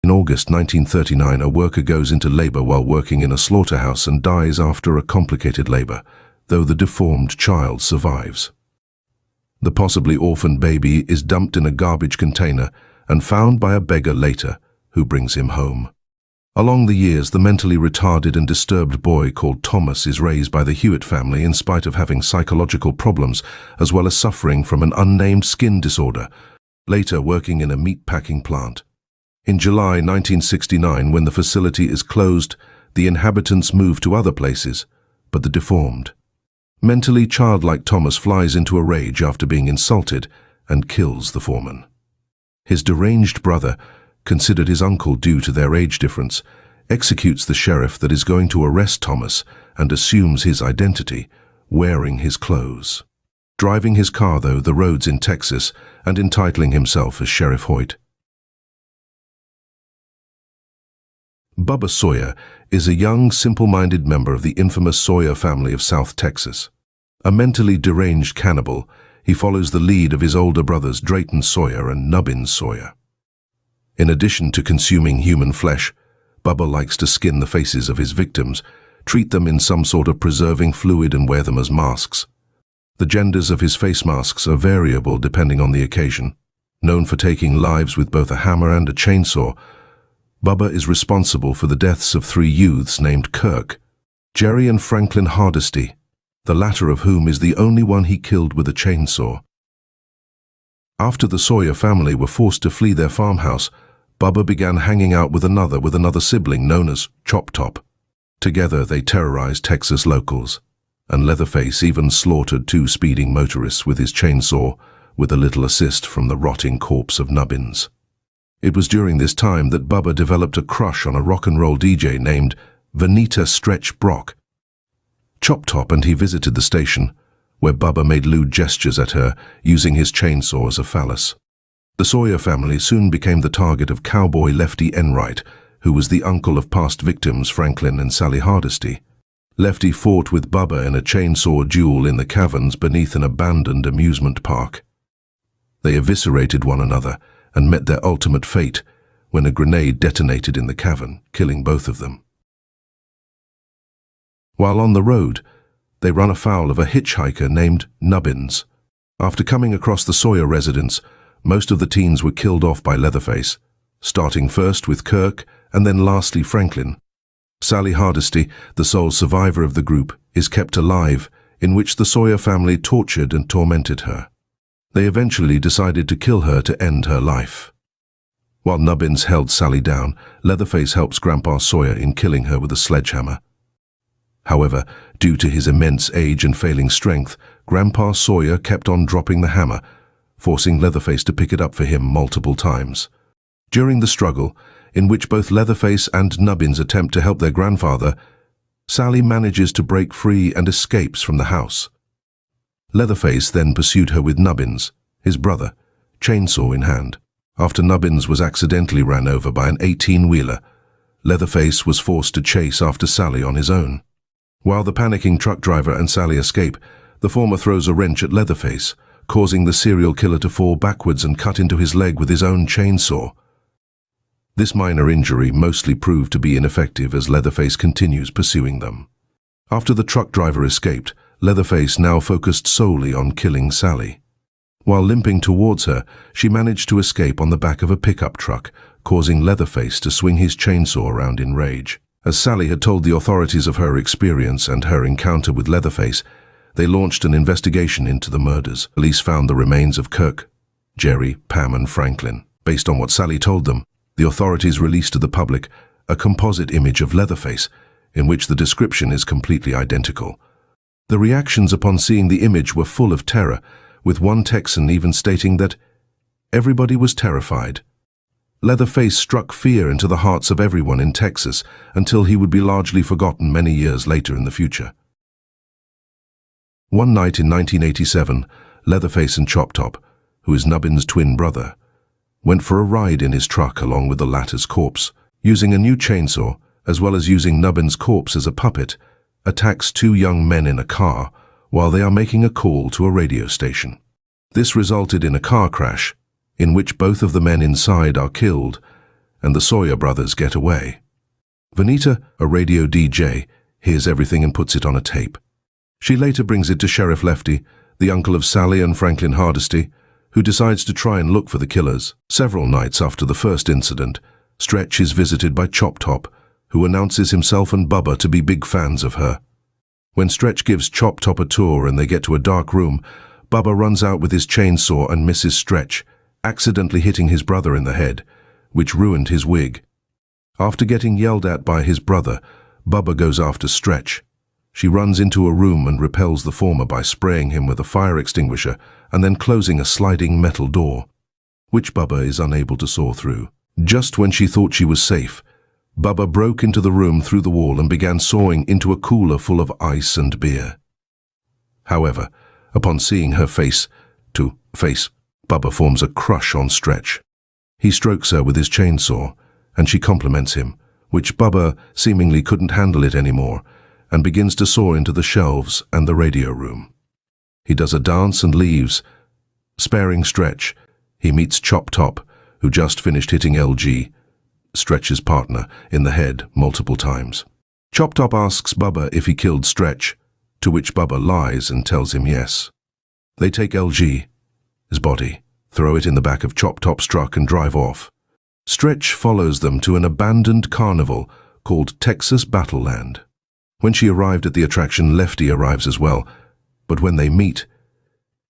In August 1939, a worker goes into labor while working in a slaughterhouse and dies after a complicated labor, though the deformed child survives. The possibly orphaned baby is dumped in a garbage container and found by a beggar later, who brings him home. Along the years, the mentally retarded and disturbed boy called Thomas is raised by the Hewitt family in spite of having psychological problems, as well as suffering from an unnamed skin disorder, later working in a meat-packing plant. In July 1969, when the facility is closed, the inhabitants move to other places, but the deformed, mentally childlike Thomas flies into a rage after being insulted and kills the foreman. His deranged brother, considered his uncle due to their age difference, executes the sheriff that is going to arrest Thomas and assumes his identity, wearing his clothes. Driving his car, though, the roads in Texas and entitling himself as Sheriff Hoyt. Bubba Sawyer is a young, simple-minded member of the infamous Sawyer family of South Texas. A mentally deranged cannibal, he follows the lead of his older brothers Drayton Sawyer and Nubbins Sawyer. In addition to consuming human flesh, Bubba likes to skin the faces of his victims, treat them in some sort of preserving fluid and wear them as masks. The genders of his face masks are variable depending on the occasion. Known for taking lives with both a hammer and a chainsaw, Bubba is responsible for the deaths of 3 youths named Kirk, Jerry and Franklin Hardesty, the latter of whom is the only one he killed with a chainsaw. After the Sawyer family were forced to flee their farmhouse, Bubba began hanging out with another sibling known as Chop Top. Together they terrorized Texas locals, and Leatherface even slaughtered 2 speeding motorists with his chainsaw, with a little assist from the rotting corpse of Nubbins. It was during this time that Bubba developed a crush on a rock and roll DJ named Vanita Stretch Brock. Chop Top and he visited the station, where Bubba made lewd gestures at her, using his chainsaw as a phallus. The Sawyer family soon became the target of cowboy Lefty Enright, who was the uncle of past victims Franklin and Sally Hardesty. Lefty fought with Bubba in a chainsaw duel in the caverns beneath an abandoned amusement park. They eviscerated one another and met their ultimate fate when a grenade detonated in the cavern, killing both of them. While on the road, they run afoul of a hitchhiker named Nubbins. After coming across the Sawyer residence, most of the teens were killed off by Leatherface, starting first with Kirk and then lastly Franklin. Sally Hardesty, the sole survivor of the group, is kept alive, in which the Sawyer family tortured and tormented her. They eventually decided to kill her to end her life. While Nubbins held Sally down, Leatherface helps Grandpa Sawyer in killing her with a sledgehammer. However, due to his immense age and failing strength, Grandpa Sawyer kept on dropping the hammer, forcing Leatherface to pick it up for him multiple times. During the struggle, in which both Leatherface and Nubbins attempt to help their grandfather, Sally manages to break free and escapes from the house. Leatherface then pursued her with Nubbins, his brother, chainsaw in hand. After Nubbins was accidentally ran over by an 18-wheeler, Leatherface was forced to chase after Sally on his own. While the panicking truck driver and Sally escape, the former throws a wrench at Leatherface, causing the serial killer to fall backwards and cut into his leg with his own chainsaw. This minor injury mostly proved to be ineffective as Leatherface continues pursuing them. After the truck driver escaped, Leatherface now focused solely on killing Sally. While limping towards her, she managed to escape on the back of a pickup truck, causing Leatherface to swing his chainsaw around in rage. As Sally had told the authorities of her experience and her encounter with Leatherface, they launched an investigation into the murders. Police found the remains of Kirk, Jerry, Pam and Franklin. Based on what Sally told them, the authorities released to the public a composite image of Leatherface, in which the description is completely identical. The reactions upon seeing the image were full of terror, with one Texan even stating that everybody was terrified. Leatherface struck fear into the hearts of everyone in Texas until he would be largely forgotten many years later in the future. One night in 1987, Leatherface and Chop Top, who is Nubbins' twin brother, went for a ride in his truck along with the latter's corpse. Using a new chainsaw, as well as using Nubbins' corpse as a puppet, attacks 2 young men in a car while they are making a call to a radio station. This resulted in a car crash, in which both of the men inside are killed, and the Sawyer brothers get away. Vanita, a radio DJ, hears everything and puts it on a tape. She later brings it to Sheriff Lefty, the uncle of Sally and Franklin Hardesty, who decides to try and look for the killers. Several nights after the first incident, Stretch is visited by Chop Top, who announces himself and Bubba to be big fans of her. When Stretch gives Chop Top a tour and they get to a dark room, Bubba runs out with his chainsaw and misses Stretch, accidentally hitting his brother in the head, which ruined his wig. After getting yelled at by his brother, Bubba goes after Stretch. She runs into a room and repels the former by spraying him with a fire extinguisher and then closing a sliding metal door, which Bubba is unable to saw through. Just when she thought she was safe, Bubba broke into the room through the wall and began sawing into a cooler full of ice and beer. However, upon seeing her face-to-face, Bubba forms a crush on Stretch. He strokes her with his chainsaw, and she compliments him, which Bubba seemingly couldn't handle it anymore, and begins to saw into the shelves and the radio room. He does a dance and leaves. Sparing Stretch, he meets Chop Top, who just finished hitting LG, Stretch's partner, in the head multiple times. Chop Top asks Bubba if he killed Stretch, to which Bubba lies and tells him yes. They take LG, his body, throw it in the back of Chop Top's truck and drive off. Stretch follows them to an abandoned carnival called Texas Battleland. When she arrived at the attraction, Lefty arrives as well, but when they meet,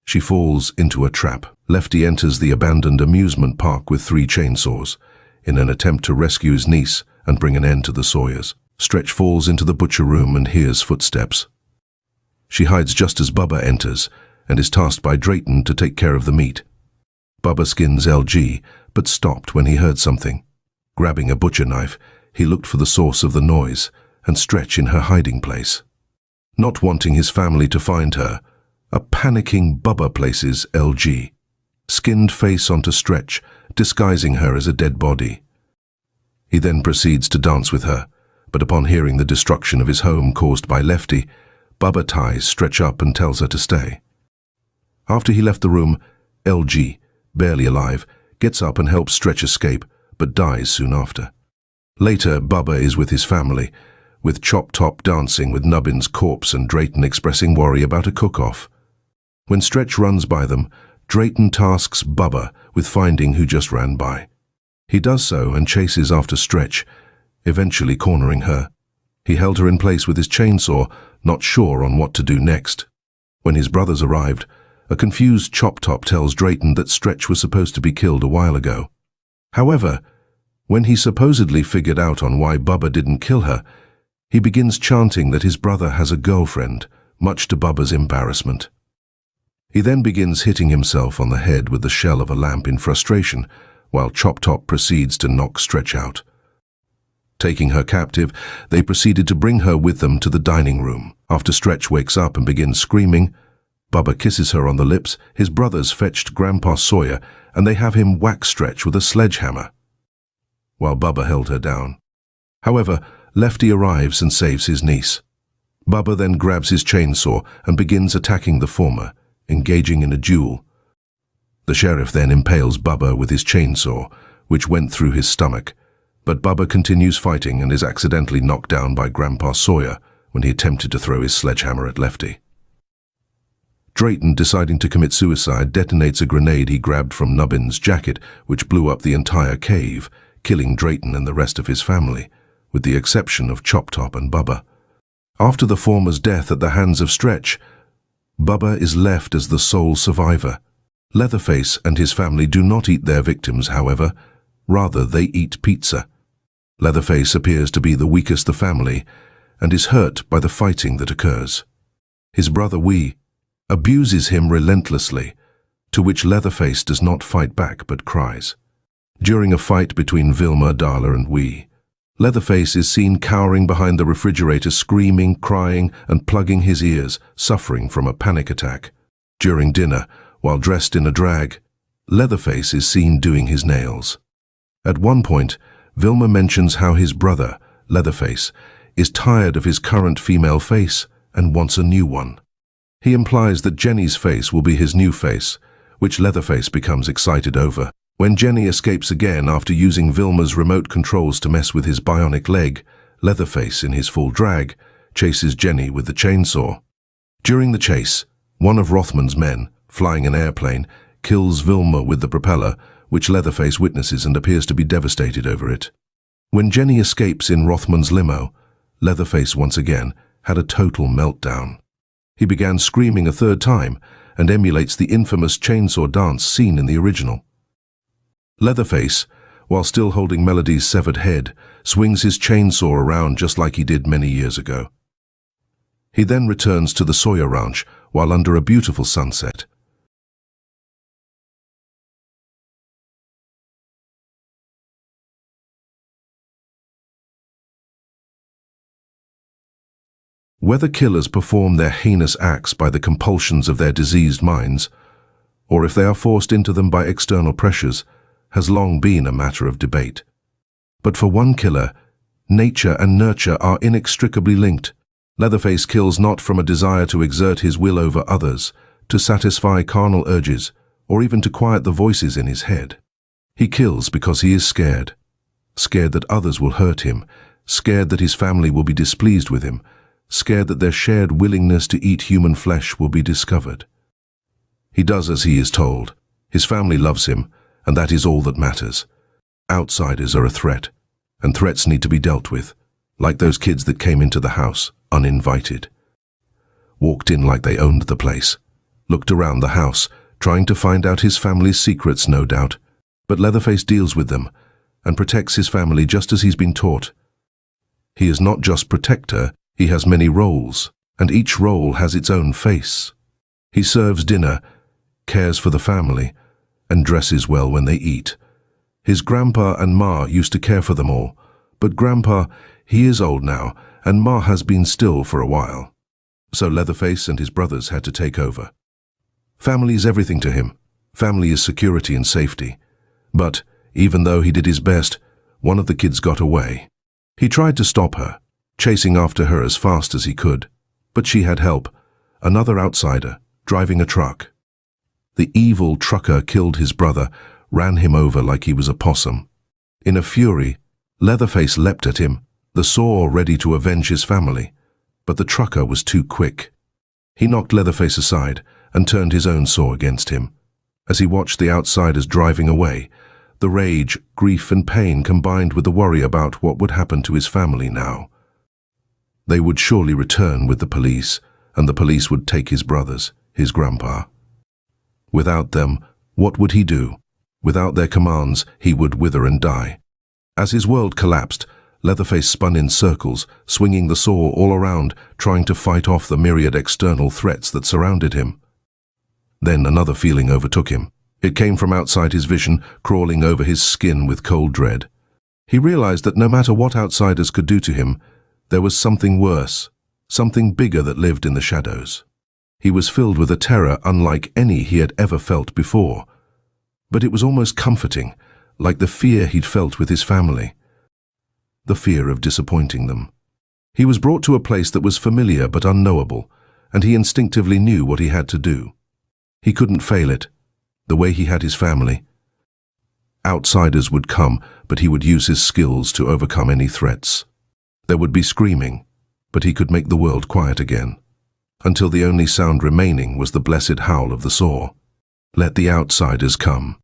she falls into a trap. Lefty enters the abandoned amusement park with 3 chainsaws, in an attempt to rescue his niece and bring an end to the Sawyers. Stretch falls into the butcher room and hears footsteps. She hides just as Bubba enters and is tasked by Drayton to take care of the meat. Bubba skins LG, but stopped when he heard something. Grabbing a butcher knife, he looked for the source of the noise and Stretch in her hiding place. Not wanting his family to find her, a panicking Bubba places LG, skinned face onto Stretch, disguising her as a dead body. He then proceeds to dance with her, but upon hearing the destruction of his home caused by Lefty, Bubba ties Stretch up and tells her to stay. After he left the room, LG, barely alive, gets up and helps Stretch escape, but dies soon after. Later, Bubba is with his family, with Chop Top dancing with Nubbin's corpse and Drayton expressing worry about a cook-off. When Stretch runs by them, Drayton tasks Bubba with finding who just ran by. He does so and chases after Stretch, eventually cornering her. He held her in place with his chainsaw, not sure on what to do next. When his brothers arrived, a confused Chop Top tells Drayton that Stretch was supposed to be killed a while ago. However, when he supposedly figured out on why Bubba didn't kill her, he begins chanting that his brother has a girlfriend, much to Bubba's embarrassment. He then begins hitting himself on the head with the shell of a lamp in frustration, while Chop Top proceeds to knock Stretch out. Taking her captive, they proceeded to bring her with them to the dining room. After Stretch wakes up and begins screaming, Bubba kisses her on the lips. His brothers fetched Grandpa Sawyer, and they have him whack Stretch with a sledgehammer, while Bubba held her down. However, Lefty arrives and saves his niece. Bubba then grabs his chainsaw and begins attacking the former, engaging in a duel. The sheriff then impales Bubba with his chainsaw, which went through his stomach, but Bubba continues fighting and is accidentally knocked down by Grandpa Sawyer when he attempted to throw his sledgehammer at Lefty. Drayton, deciding to commit suicide, detonates a grenade he grabbed from Nubbin's jacket, which blew up the entire cave, killing Drayton and the rest of his family, with the exception of Chop Top and Bubba. After the former's death at the hands of Stretch, Bubba is left as the sole survivor. Leatherface and his family do not eat their victims, however. Rather, they eat pizza. Leatherface appears to be the weakest of the family and is hurt by the fighting that occurs. His brother Wee abuses him relentlessly, to which Leatherface does not fight back but cries. During a fight between Vilma, Darla and Wee, Leatherface is seen cowering behind the refrigerator, screaming, crying, and plugging his ears, suffering from a panic attack. During dinner, while dressed in a drag, Leatherface is seen doing his nails. At one point, Vilma mentions how his brother, Leatherface, is tired of his current female face and wants a new one. He implies that Jenny's face will be his new face, which Leatherface becomes excited over. When Jenny escapes again after using Vilma's remote controls to mess with his bionic leg, Leatherface, in his full drag, chases Jenny with the chainsaw. During the chase, one of Rothman's men, flying an airplane, kills Vilma with the propeller, which Leatherface witnesses and appears to be devastated over it. When Jenny escapes in Rothman's limo, Leatherface once again had a total meltdown. He began screaming a third time and emulates the infamous chainsaw dance seen in the original. Leatherface, while still holding Melody's severed head, swings his chainsaw around just like he did many years ago. He then returns to the Sawyer ranch while under a beautiful sunset. Whether killers perform their heinous acts by the compulsions of their diseased minds, or if they are forced into them by external pressures, has long been a matter of debate. But for one killer, nature and nurture are inextricably linked. Leatherface kills not from a desire to exert his will over others, to satisfy carnal urges, or even to quiet the voices in his head. He kills because he is scared. Scared that others will hurt him, scared that his family will be displeased with him, scared that their shared willingness to eat human flesh will be discovered. He does as he is told. His family loves him, and that is all that matters. Outsiders are a threat, and threats need to be dealt with, like those kids that came into the house, uninvited. Walked in like they owned the place. Looked around the house, trying to find out his family's secrets, no doubt. But Leatherface deals with them, and protects his family just as he's been taught. He is not just protector, he has many roles, and each role has its own face. He serves dinner, cares for the family, and dresses well when they eat. His grandpa and ma used to care for them all, but grandpa, he is old now, and ma has been still for a while. So Leatherface and his brothers had to take over. Family is everything to him. Family is security and safety. But, even though he did his best, one of the kids got away. He tried to stop her, chasing after her as fast as he could, but she had help, another outsider, driving a truck. The evil trucker killed his brother, ran him over like he was a possum. In a fury, Leatherface leapt at him, the saw ready to avenge his family, but the trucker was too quick. He knocked Leatherface aside and turned his own saw against him. As he watched the outsiders driving away, the rage, grief and pain combined with the worry about what would happen to his family now. They would surely return with the police, and the police would take his brothers, his grandpa. Without them, what would he do? Without their commands, he would wither and die. As his world collapsed, Leatherface spun in circles, swinging the saw all around, trying to fight off the myriad external threats that surrounded him. Then another feeling overtook him. It came from outside his vision, crawling over his skin with cold dread. He realized that no matter what outsiders could do to him, there was something worse, something bigger that lived in the shadows. He was filled with a terror unlike any he had ever felt before. But it was almost comforting, like the fear he'd felt with his family. The fear of disappointing them. He was brought to a place that was familiar but unknowable, and he instinctively knew what he had to do. He couldn't fail it, the way he had his family. Outsiders would come, but he would use his skills to overcome any threats. There would be screaming, but he could make the world quiet again, until the only sound remaining was the blessed howl of the saw. Let the outsiders come.